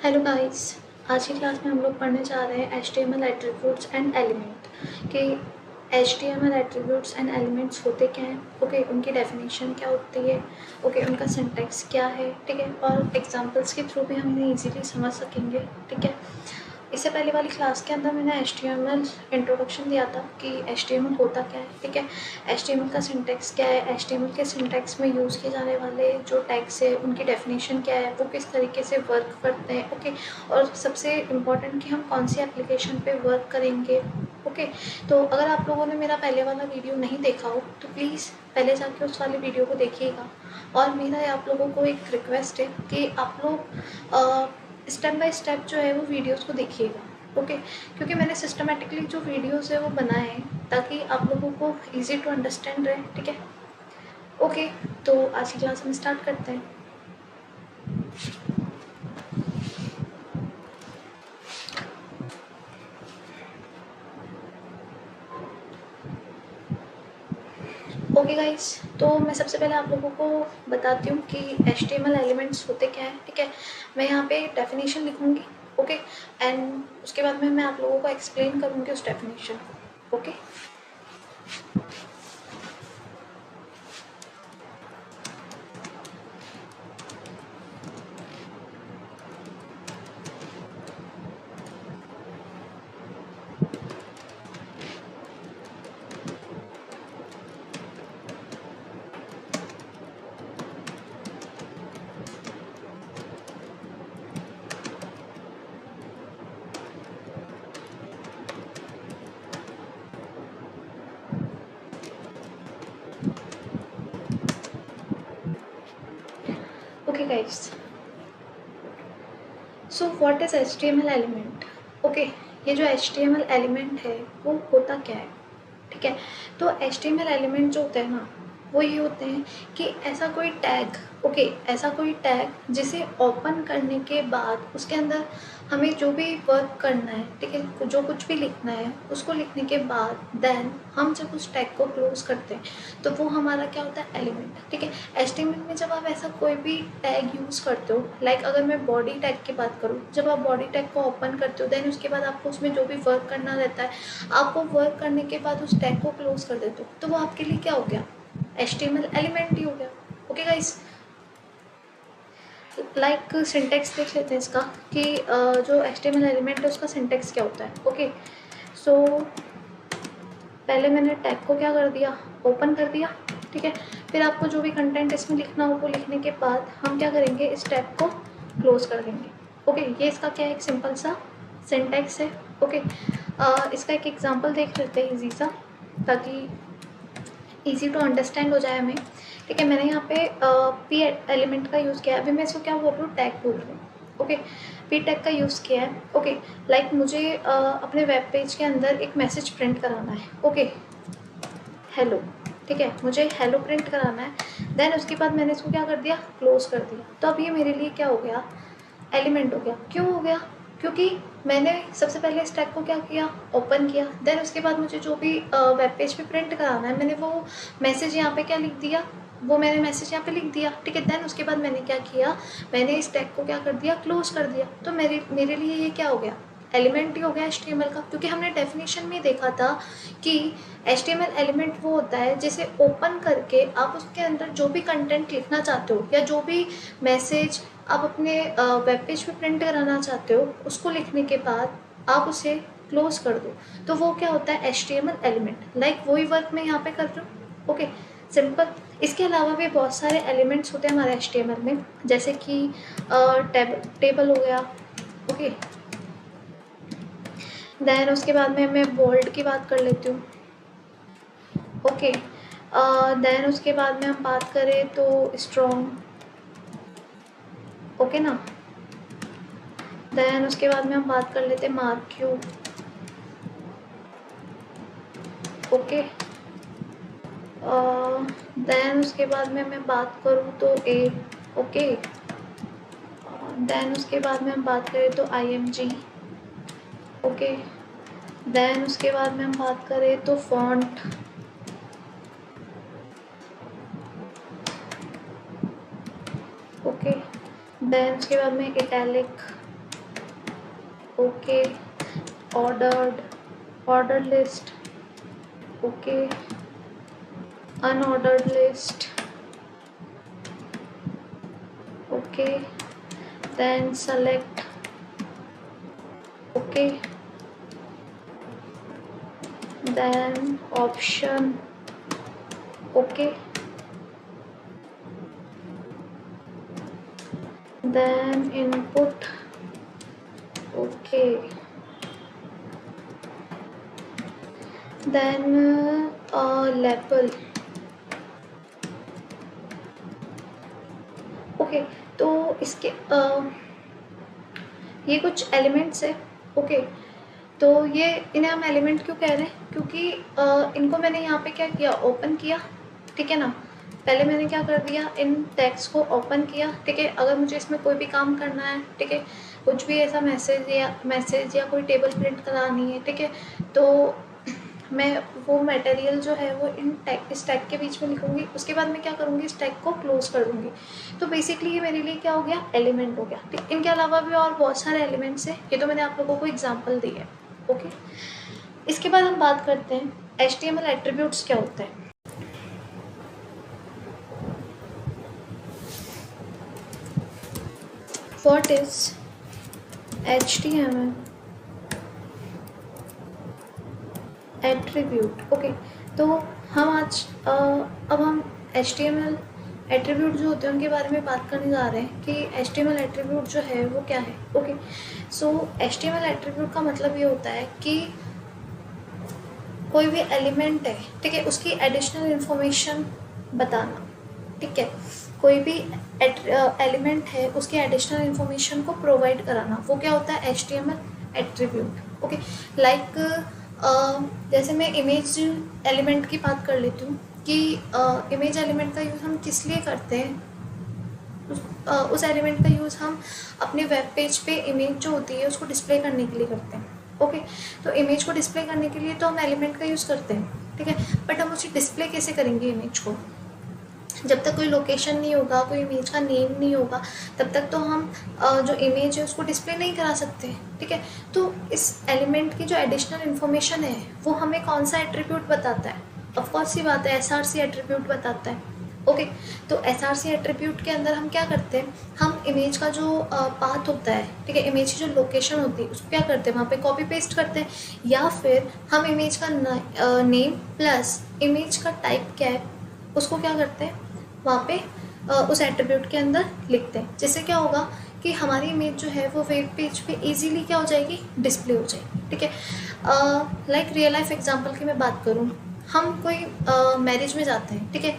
Hello guys. आज की class में हम लोग पढ़ने जा रहे हैं HTML एट्रीब्यूट्स एंड एलिमेंट कि HTML एट्रीब्यूट्स एंड एलिमेंट्स होते क्या हैं, ओके, उनकी डेफिनेशन क्या होती है, ओके, उनका सिंटैक्स क्या है, ठीक है, और एग्जांपल्स के थ्रू भी हम इन्हें इजीली समझ सकेंगे, ठीक है। इससे पहले वाली क्लास के अंदर मैंने HTML इंट्रोडक्शन दिया था कि HTML होता क्या है, ठीक है, HTML का सिंटैक्स क्या है, HTML के सिंटैक्स में यूज़ किए जाने वाले जो टैग्स है उनकी डेफिनेशन क्या है, वो किस तरीके से वर्क करते हैं, ओके, और सबसे इम्पॉर्टेंट कि हम कौन सी एप्लीकेशन पे वर्क करेंगे, ओके। तो अगर आप लोगों ने मेरा पहले वाला वीडियो नहीं देखा हो तो प्लीज़ पहले जाके उस वाले वीडियो को देखिएगा। और मेरा आप लोगों को एक रिक्वेस्ट है कि आप लोग स्टेप बाय स्टेप जो है वो वीडियोस को देखिएगा, ओके, क्योंकि मैंने सिस्टमेटिकली जो वीडियोस है वो बनाए हैं ताकि आप लोगों को इजी टू अंडरस्टैंड रहे, ठीक है। ओके, तो आज की क्लास हम स्टार्ट करते हैं। ओके गाइस, तो मैं सबसे पहले आप लोगों को बताती हूँ कि HTML एलिमेंट्स होते क्या हैं, ठीक है। मैं यहाँ पे डेफिनेशन लिखूँगी, ओके, एंड उसके बाद में मैं आप लोगों को एक्सप्लेन करूँगी उस डेफिनेशन को, okay. Okay guys, so what is HTML element, okay. ये जो HTML एलिमेंट है वो होता क्या है, ठीक है। तो HTML एलिमेंट जो होते हैं ना वो ये होते हैं कि ऐसा कोई टैग, ओके, ऐसा कोई टैग जिसे ओपन करने के बाद उसके अंदर हमें जो भी वर्क करना है, ठीक है, जो कुछ भी लिखना है उसको लिखने के बाद देन हम जब उस टैग को क्लोज करते हैं तो वो हमारा क्या होता है, एलिमेंट, ठीक है। HTML में जब आप ऐसा कोई भी टैग यूज़ करते हो, लाइक अगर मैं बॉडी टैग की बात करूँ, जब आप बॉडी टैग को ओपन करते हो देन उसके बाद आपको उसमें जो भी वर्क करना रहता है आप वो वर्क करने के बाद उस टैग को क्लोज कर देते हो, तो वो आपके लिए क्या हो गया, HTML एलिमेंट ही हो गया, ओके गाइस। लाइक सिंटेक्स देख लेते हैं इसका कि जो HTML एलिमेंट है उसका सिंटेक्स क्या होता है, ओके। सो पहले मैंने टैग को क्या कर दिया, ओपन कर दिया, ठीक है। फिर आपको जो भी कंटेंट इसमें लिखना हो वो लिखने के बाद हम क्या करेंगे, इस टैग को क्लोज कर देंगे, ओके। ये इसका क्या है, एक सिंपल सा सिंटेक्स है, ओके। इसका एक एग्जांपल देख लेते हैं इजी सा, ताकि ईजी टू अंडरस्टैंड हो जाए हमें, ठीक है। मैंने यहाँ पे पी एलिमेंट का यूज़ किया है, अभी मैं इसको क्या बोल रही हूँ, टैग बोल रही हूँ, ओके। पी टैग का यूज़ किया है, ओके। लाइक मुझे अपने वेब पेज के अंदर एक मैसेज प्रिंट कराना है, ओके, हेलो, ठीक है, मुझे हेलो प्रिंट कराना है। देन उसके बाद मैंने इसको क्या कर दिया, क्लोज कर दिया, तो अब ये मेरे लिए क्या हो गया, एलिमेंट हो गया। क्यों हो गया, क्योंकि मैंने सबसे पहले इस टैग को क्या किया, ओपन किया, देन उसके बाद मुझे जो भी वेब पेज पे प्रिंट कराना है मैंने वो मैसेज यहाँ पे क्या लिख दिया, वो मैंने मैसेज यहाँ पे लिख दिया, ठीक है। देन उसके बाद मैंने क्या किया, मैंने इस टैग को क्या कर दिया, क्लोज कर दिया, तो मेरे लिए ये क्या हो गया, एलिमेंट ही हो गया HTML का, क्योंकि हमने डेफिनेशन में देखा था कि HTML एलिमेंट वो होता है जिसे ओपन करके आप उसके अंदर जो भी कंटेंट लिखना चाहते हो या जो भी मैसेज आप अपने वेब पेज पे प्रिंट कराना चाहते हो उसको लिखने के बाद आप उसे क्लोज कर दो, तो वो क्या होता है, HTML एलिमेंट। लाइक वही वर्क मैं यहाँ पे कर रही हूँ, ओके, सिंपल। इसके अलावा भी बहुत सारे एलिमेंट्स होते हैं हमारे HTML में, जैसे कि टेबल हो गया, ओके। देन उसके बाद में मैं बोल्ड की बात कर लेती हूँ, ओके। देन उसके बाद में हम बात करें तो स्ट्रॉन्ग, ओके ना। देन उसके बाद में हम बात कर लेते हैं मार्क्यू, ओके। देन उसके बाद में मैं बात करूँ तो ए, ओके। देन उसके बाद में हम बात करें तो IMG, ओके। देन उसके बाद में हम बात करें तो फॉन्ट, ओके। देन उसके बाद में italic, okay, ordered, order list, okay, unordered list, okay, then select, okay, then option, okay, then input, okay, then label, okay. तो इसके ये कुछ एलिमेंट्स है, ओके। तो ये इन्हें हम एलिमेंट क्यों कह रहे हैं, क्योंकि इनको मैंने यहाँ पे क्या किया, ओपन किया, ठीक है ना। पहले मैंने क्या कर दिया, इन टैग्स को ओपन किया, ठीक है। अगर मुझे इसमें कोई भी काम करना है, ठीक है, कुछ भी ऐसा मैसेज या कोई टेबल प्रिंट करानी है, ठीक है, तो मैं वो मटेरियल जो है वो इस टैग के बीच में लिखूंगी। उसके बाद मैं क्या करूँगी, इस टैग को क्लोज कर दूँगी। तो बेसिकली ये मेरे लिए क्या हो गया, एलिमेंट हो गया, ठीक। इनके अलावा भी और बहुत सारे एलिमेंट्स हैं, ये तो मैंने आप लोगों को एग्जाम्पल दी है, ओके। इसके बाद हम बात करते हैं HTML एट्रीब्यूट्स क्या होते हैं। What is HTML attribute, okay. तो हम आज अब हम HTML एट्रीब्यूट जो होते हैं उनके बारे में बात करने जा रहे हैं कि HTML एट्रीब्यूट जो है वो क्या है, ओके। सो HTML एट्रीब्यूट का मतलब ये होता है कि कोई भी एलिमेंट है, ठीक है, उसकी एडिशनल इंफॉर्मेशन बताना, ठीक है। कोई भी एलिमेंट है उसकी एडिशनल इंफॉर्मेशन को प्रोवाइड कराना, वो क्या होता है, HTML एट्रीब्यूट, ओके। लाइक जैसे मैं इमेज एलिमेंट की बात कर लेती हूँ कि इमेज एलिमेंट का यूज़ हम किस लिए करते हैं। उस एलिमेंट का यूज़ हम अपने वेब पेज पे इमेज जो होती है उसको डिस्प्ले करने के लिए करते हैं, ओके। तो इमेज को डिस्प्ले करने के लिए तो हम एलिमेंट का यूज़ करते हैं, ठीक है। बट हम उसे डिस्प्ले कैसे करेंगे इमेज को, जब तक कोई लोकेशन नहीं होगा, कोई इमेज का नेम नहीं होगा, तब तक तो हम जो इमेज है उसको डिस्प्ले नहीं करा सकते, ठीक है। तो इस एलिमेंट की जो एडिशनल इन्फॉर्मेशन है वो हमें कौन सा एट्रीब्यूट बताता है, ऑफकोर्स ही बात है, SRC एट्रीब्यूट बताता है, ओके। तो SRC एट्रीब्यूट के अंदर हम क्या करते हैं, हम इमेज का जो पाथ होता है, ठीक है, इमेज की जो लोकेशन होती है उसको क्या करते हैं, वहाँ पे कॉपी पेस्ट करते हैं, या फिर हम इमेज का नेम प्लस इमेज का टाइप क्या है उसको क्या करते हैं, वहाँ पे उस एट्रीब्यूट के अंदर लिखते हैं। जिससे क्या होगा कि हमारी इमेज जो है वो वेब पेज पे इजीली क्या हो जाएगी, डिस्प्ले हो जाएगी, ठीक है। लाइक रियल लाइफ एग्जांपल की मैं बात करूँ, हम कोई मैरिज में जाते हैं, ठीक है,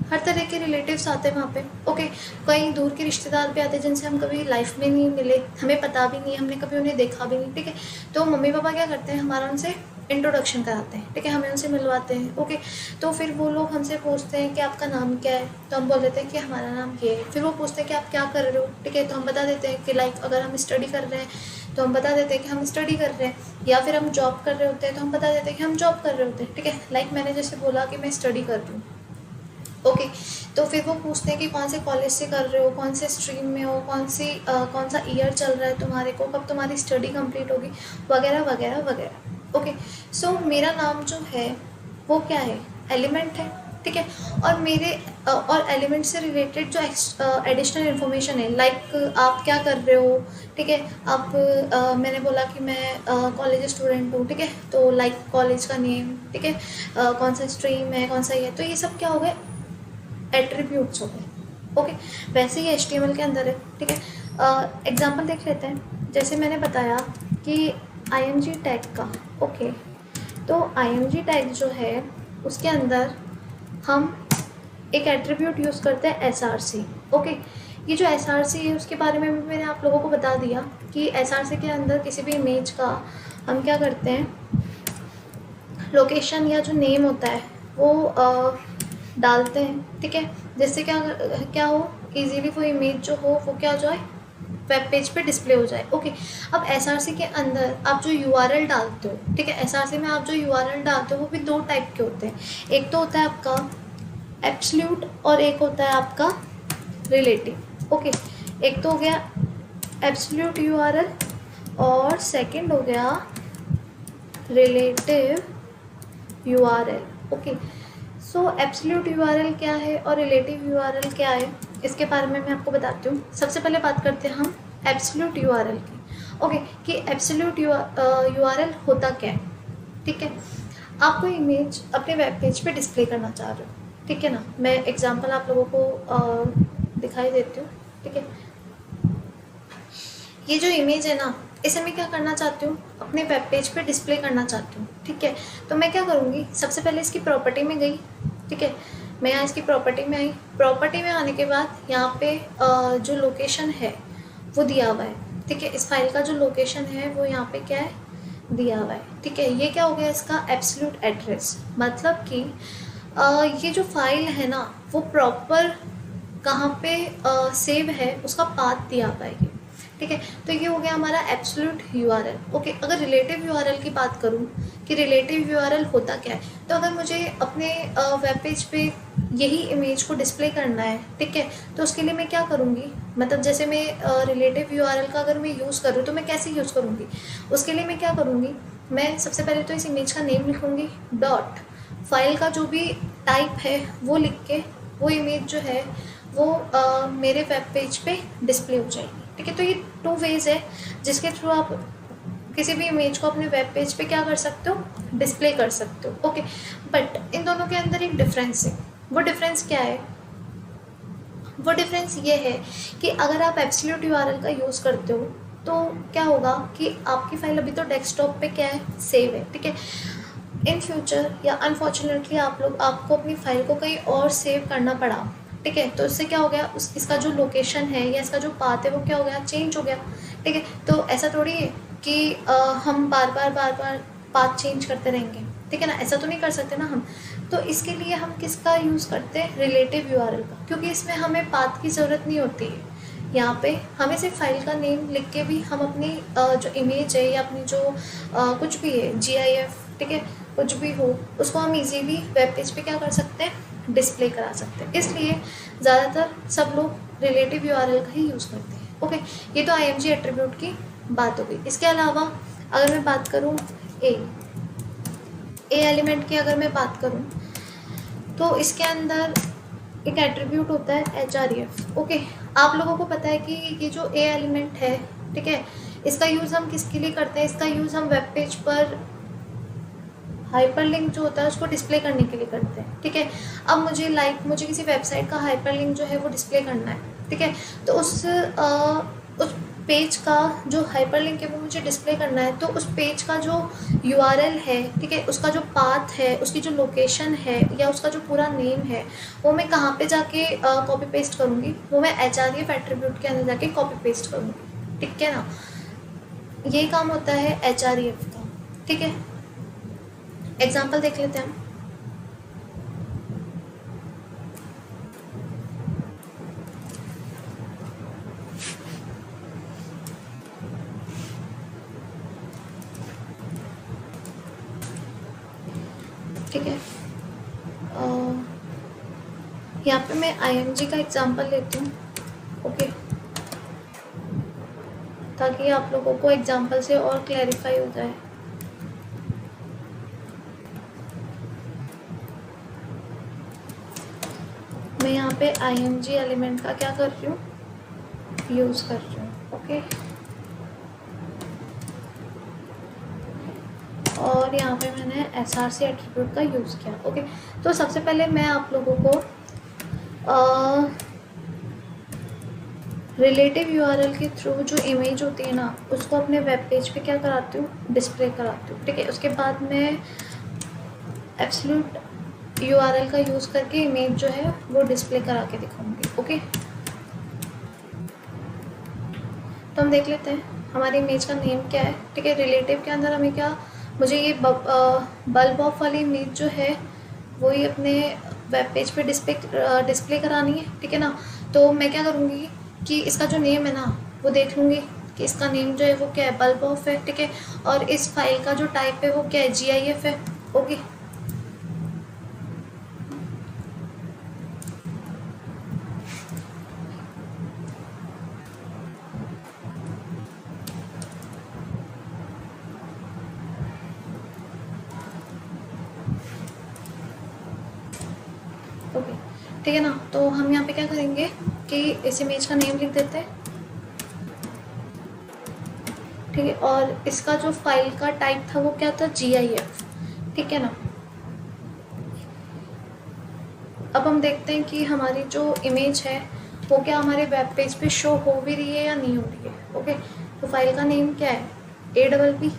हर तरह के रिलेटिव्स आते हैं वहाँ पे, ओके। कई दूर के रिश्तेदार भी आते हैं जिनसे हम कभी लाइफ में नहीं मिले, हमें पता भी नहीं है, हमने कभी उन्हें देखा भी नहीं, ठीक है। तो मम्मी पापा क्या करते हैं, हमारा उनसे इंट्रोडक्शन कराते हैं, ठीक है, हमें उनसे मिलवाते हैं, ओके। तो फिर वो लोग हमसे पूछते हैं कि आपका नाम क्या है, तो हम बोल देते हैं कि हमारा नाम ये है। फिर वो पूछते हैं कि आप क्या कर रहे हो, ठीक है, तो हम बता देते हैं कि लाइक अगर हम स्टडी कर रहे हैं तो हम बता देते हैं कि हम स्टडी कर रहे हैं, या फिर हम जॉब कर रहे होते हैं तो हम बता देते हैं कि हम जॉब कर रहे होते हैं, ठीक है। लाइक मैंने जैसे बोला कि मैं स्टडी कर रही हूँ, ओके। तो फिर वो पूछते हैं कि कौन से कॉलेज से कर रहे हो, कौन से स्ट्रीम में हो, कौन सा ईयर चल रहा है तुम्हारे को, कब तुम्हारी स्टडी कंप्लीट होगी, वगैरह वगैरह वगैरह, ओके। सो मेरा नाम जो है वो क्या है, एलिमेंट है, ठीक है। और मेरे और एलिमेंट से रिलेटेड जो एडिशनल इन्फॉर्मेशन है, लाइक आप क्या कर रहे हो, ठीक है, आप मैंने बोला कि मैं कॉलेज स्टूडेंट हूँ, ठीक है, तो लाइक कॉलेज का नेम, ठीक है, कौन सा स्ट्रीम है, कौन सा ये, तो ये सब क्या हो गए, एट्रीब्यूट्स हो गए, ओके। वैसे ही HTML के अंदर है, ठीक है। एग्जांपल देख लेते हैं, जैसे मैंने बताया कि IMG टैग का, ओके। तो IMG टैग जो है उसके अंदर हम एक एट्रीब्यूट यूज़ करते हैं SRC, ओके। ये जो SRC है उसके बारे में भी मैंने आप लोगों को बता दिया कि SRC के अंदर किसी भी इमेज का हम क्या करते हैं, लोकेशन या जो नेम होता है वो डालते हैं, ठीक है, जिससे क्या हो, इजीली वो इमेज जो हो वो क्या हो जाए, वेब पेज पे डिस्प्ले हो जाए, ओके। अब SRC के अंदर आप जो URL डालते हो, ठीक है, SRC में आप जो URL डालते हो वो भी दो टाइप के होते हैं, एक तो होता है आपका एब्सोल्यूट और एक होता है आपका रिलेटिव, ओके। एक तो हो गया एब्सोल्यूट यूआरएल और सेकंड हो गया रिलेटिव यूआरएल। ओके, सो एब्सोल्यूट यूआरएल क्या है और रिलेटिव यूआरएल क्या है, इसके बारे में मैं आपको बताती हूँ। सबसे पहले बात करते हैं हम एब्सोल्यूट यूआरएल की। ओके, कि एब्सोल्यूट यूआरएल होता क्या है। ठीक है, आप कोई इमेज अपने वेब पेज पे डिस्प्ले करना चाह रहे हो, ठीक है ना। मैं एग्जांपल आप लोगों को दिखाई देती हूँ। ठीक है, ये जो इमेज है ना, इसे मैं क्या करना चाहती हूँ, अपने वेब पेज पे डिस्प्ले करना चाहती हूँ। ठीक है, तो मैं क्या करूँगी, सबसे पहले इसकी प्रॉपर्टी में गई। ठीक है, मैं यहाँ इसकी प्रॉपर्टी में आई। प्रॉपर्टी में आने के बाद यहाँ पे जो लोकेशन है वो दिया हुआ है। ठीक है, इस फाइल का जो लोकेशन है वो यहाँ पे क्या है, दिया हुआ है। ठीक है, ये क्या हो गया, इसका एब्सोल्यूट एड्रेस, मतलब कि ये जो फाइल है ना वो प्रॉपर कहाँ पे सेव है उसका पाथ दिया हुआ है ये। ठीक है, तो ये हो गया हमारा एब्सोल्यूट यूआरएल। ओके, अगर रिलेटिव यूआरएल की बात करूँ कि रिलेटिव यूआरएल होता क्या है, तो अगर मुझे अपने वेब पेज पे यही इमेज को डिस्प्ले करना है, ठीक है, तो उसके लिए मैं क्या करूँगी, मतलब जैसे मैं रिलेटिव यूआरएल का अगर मैं यूज़ करूँ तो मैं कैसे यूज़ करूँगी, उसके लिए मैं क्या करूँगी, मैं सबसे पहले तो इस इमेज का नेम लिखूँगी, डॉट फाइल का जो भी टाइप है वो लिख के वो इमेज जो है वो मेरे वेब पेज पे डिस्प्ले हो जाएगी। ठीक है, तो ये 2 वेज़ है जिसके थ्रू आप किसी भी इमेज को अपने वेब पेज पे क्या कर सकते हो, डिस्प्ले कर सकते हो। ओके, बट इन दोनों के अंदर एक डिफरेंस है। वो डिफरेंस क्या है, वो डिफरेंस ये है कि अगर आप एब्सोल्यूट यूआरएल का यूज़ करते हो तो क्या होगा कि आपकी फ़ाइल अभी तो डेस्कटॉप पे क्या है, सेव है। ठीक है, इन फ्यूचर या अनफॉर्चुनेटली आपको अपनी फ़ाइल को कहीं और सेव करना पड़ा, ठीक है, तो इससे क्या हो गया, इसका जो लोकेशन है या इसका जो पाथ है वो क्या हो गया, चेंज हो गया। ठीक है, तो ऐसा थोड़ी है कि हम बार बार पाथ चेंज करते रहेंगे। ठीक है ना, ऐसा तो नहीं कर सकते ना हम। तो इसके लिए हम किसका यूज़ करते हैं, रिलेटिव यूआरएल का, क्योंकि इसमें हमें पाथ की ज़रूरत नहीं होती है। यहाँ पे हमें सिर्फ फाइल का नेम लिख के भी हम अपनी जो इमेज है या अपनी जो कुछ भी है GIF, ठीक है, कुछ भी हो उसको हम इजीली वेब पेज पे क्या कर सकते हैं, डिस्प्ले करा सकते हैं। इसलिए ज़्यादातर सब लोग रिलेटिव यूआरएल का ही यूज़ करते हैं। ओके, ये तो IMG एट्रीब्यूट की बात हो गई। इसके अलावा अगर मैं बात करूँ ए एलिमेंट की, अगर मैं बात करूँ तो इसके अंदर एक एट्रीब्यूट होता है HREF। ओके, आप लोगों को पता है कि ये जो ए एलिमेंट है, ठीक है, इसका यूज़ हम किसके लिए करते हैं, इसका यूज़ हम वेब पेज पर हाइपरलिंक जो होता है उसको डिस्प्ले करने के लिए करते हैं। ठीक है, अब मुझे किसी वेबसाइट का हाइपरलिंक जो है वो डिस्प्ले करना है। ठीक है, तो उस पेज का जो हाइपरलिंक है वो मुझे डिस्प्ले करना है, तो उस पेज का जो यूआरएल है, ठीक है, उसका जो पाथ है, उसकी जो लोकेशन है या उसका जो पूरा नेम है वो मैं कहाँ पे जाके कॉपी पेस्ट करूँगी, वो मैं HREF एट्रीब्यूट के अंदर जाके कॉपी पेस्ट करूँगी। ठीक है ना, ये काम होता है HREF का। ठीक है, एग्जाम्पल देख लेते हैं हम। ठीक है, यहाँ पे मैं IMG का एग्जाम्पल लेती हूँ। ओके, ताकि आप लोगों को एग्जाम्पल से और क्लैरिफाई हो जाए। मैं यहाँ पे IMG एलिमेंट का क्या कर रही हूँ, यूज़ कर रही हूँ। ओके, और यहाँ पे मैंने SRC एट्रीब्यूट का यूज़ किया। ओके, तो सबसे पहले मैं आप लोगों को रिलेटिव यूआरएल के थ्रू जो इमेज होती है ना उसको अपने वेब पेज पे क्या कराती हूँ, डिस्प्ले कराती हूँ। ठीक है, उसके बाद मैं एब्सोल्यूट यूआरएल का यूज़ करके इमेज जो है वो डिस्प्ले करा के दिखाऊंगी। ओके, तो हम देख लेते हैं हमारी इमेज का नेम क्या है। ठीक है, रिलेटिव के अंदर हमें क्या, मुझे ये बल्ब ऑफ वाली इमेज जो है वो ही अपने वेब पेज पे डिस्प्ले करानी है। ठीक है ना, तो मैं क्या करूँगी कि इसका जो नेम है ना वो देख लूँगी कि इसका नेम जो है वो क्या है, बल्ब ऑफ है। ठीक है, और इस फाइल का जो टाइप है वो क्या है, GIF है। ओके, ठीक है ना। तो हम यहाँ पे क्या करेंगे कि इस इमेज का नेम लिख देते हैं, ठीक है। और इसका जो फाइल का टाइप था वो क्या था, GIF, ठीक है ना। अब हम देखते हैं कि हमारी जो इमेज है वो क्या हमारे वेब पेज पे शो हो भी रही है या नहीं हो रही है। ओके, तो फाइल का नेम क्या है, APP।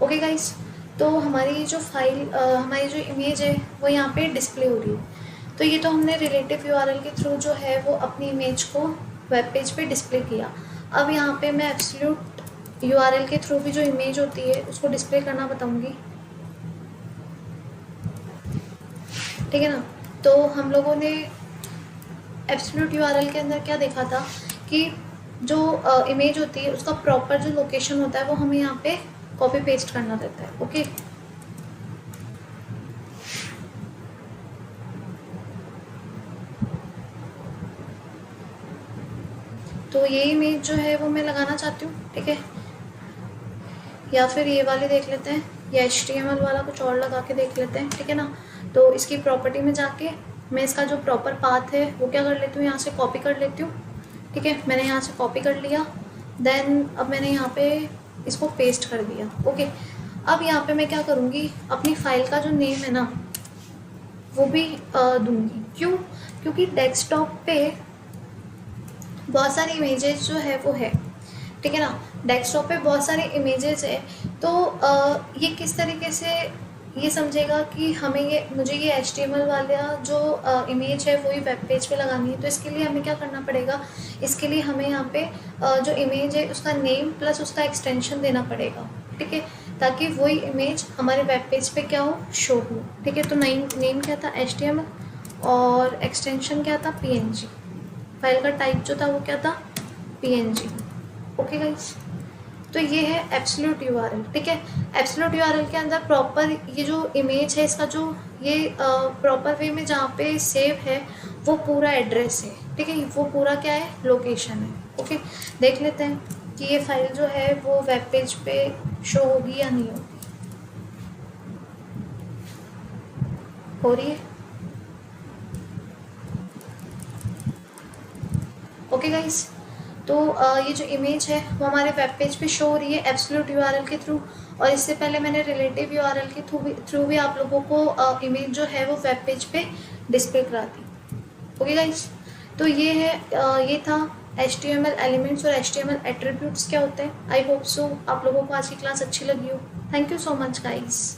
ओके गाइस, तो हमारी जो फाइल हमारी जो इमेज है वो यहाँ पे डिस्प्ले हो रही है। तो ये तो हमने रिलेटिव URL के थ्रू जो है वो अपनी इमेज को वेब पेज पे डिस्प्ले किया। अब यहाँ पे मैं एब्सोल्यूट URL के थ्रू भी जो इमेज होती है उसको डिस्प्ले करना बताऊँगी, ठीक है ना। तो हम लोगों ने एब्सोल्यूट URL के अंदर क्या देखा था कि जो इमेज होती है उसका प्रॉपर जो लोकेशन होता है वो हमें यहाँ पे कॉपी पेस्ट करना रहता है। ओके, तो ये इमेज जो है वो मैं लगाना चाहती हूँ, ठीक है। या फिर ये वाली देख लेते हैं, या HTML वाला कुछ और लगा के देख लेते हैं, ठीक है ना। तो इसकी प्रॉपर्टी में जाके मैं इसका जो प्रॉपर पाथ है वो क्या कर लेती हूँ, यहाँ से कॉपी कर लेती हूँ, ठीक है। मैंने यहाँ से कॉपी कर लिया, देन अब मैंने यहाँ पे इसको पेस्ट कर दिया। ओके, अब यहाँ पे मैं क्या करूँगी, अपनी फाइल का जो नेम है ना वो भी दूँगी। क्यों, क्योंकि डेस्कटॉप पे बहुत सारी इमेजेस जो है वो है, ठीक है ना। डेस्कटॉप पे बहुत सारे इमेजेस है, तो ये किस तरीके से ये समझेगा कि हमें मुझे ये HTML वाला जो इमेज है वही वेब पेज पे लगानी है। तो इसके लिए हमें क्या करना पड़ेगा, इसके लिए हमें यहाँ पे जो इमेज है उसका नेम प्लस उसका एक्सटेंशन देना पड़ेगा, ठीक है, ताकि वही इमेज हमारे वेब पेज पे क्या हो, शो हो, ठीक है। तो नेम क्या था, HTML, और एक्सटेंशन क्या था, PNG। फाइल का टाइप जो था वो क्या था, PNG। ओके गाइस, तो ये है एब्सोल्यूट URL, ठीक है। एब्सोल्यूट URL के अंदर प्रॉपर ये जो इमेज है इसका जो ये प्रॉपर वे में जहाँ पे सेव है वो पूरा एड्रेस है, ठीक है। वो पूरा क्या है, लोकेशन है। ओके, देख लेते हैं कि ये फाइल जो है वो वेब पेज पे शो होगी या नहीं होगी। हो रही है। ओके गाइस, तो ये जो इमेज है वो हमारे वेब पेज पे शो हो रही है एब्सोल्यूट URL के थ्रू। और इससे पहले मैंने रिलेटिव URL के थ्रू भी आप लोगों को इमेज जो है वो वेब पेज पे डिस्प्ले करा दी। ओके गाइस, तो ये है ये था HTML एलिमेंट्स और HTML एट्रीब्यूट्स क्या होते हैं। आई होप सो आप लोगों को आज की क्लास अच्छी लगी हो। Thank you so much guys.